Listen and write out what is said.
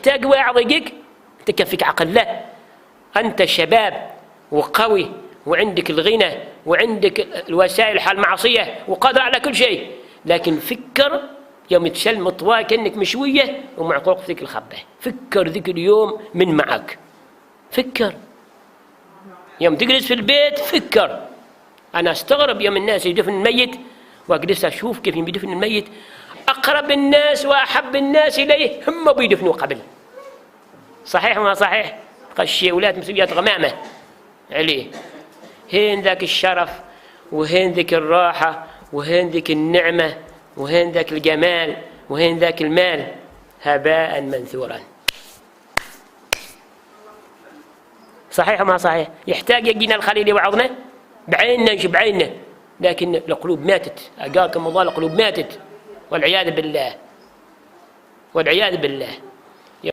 محتاج واعظ يجيك تكفيك عقل. لا، أنت شباب وقوي وعندك الغنى وعندك الوسائل حال معصية وقادر على كل شيء، لكن فكر يوم تشل مطواي كأنك مشوية ومعقوق فيك الخبة. فكر ذيك اليوم من معك، فكر يوم تجلس في البيت. فكر. أنا استغرب يوم الناس يدفن الميت وأجلس أشوف كيف يدفن الميت، أقرب الناس وأحب الناس إليه هم بيدفنوا قبل. صحيح وما صحيح؟ قشي أولاد مسؤوليات غمامة عليه. هين ذاك الشرف وهين ذاك الراحة وهين ذاك النعمة وهين ذاك الجمال وهين ذاك المال، هباء منثورا. صحيح وما صحيح؟ يحتاج يجينا الخليل يوعظنا بعيننا، نشوف بعيننا، لكن القلوب ماتت. أجاكم الله، القلوب ماتت والعياذ بالله، والعياذ بالله.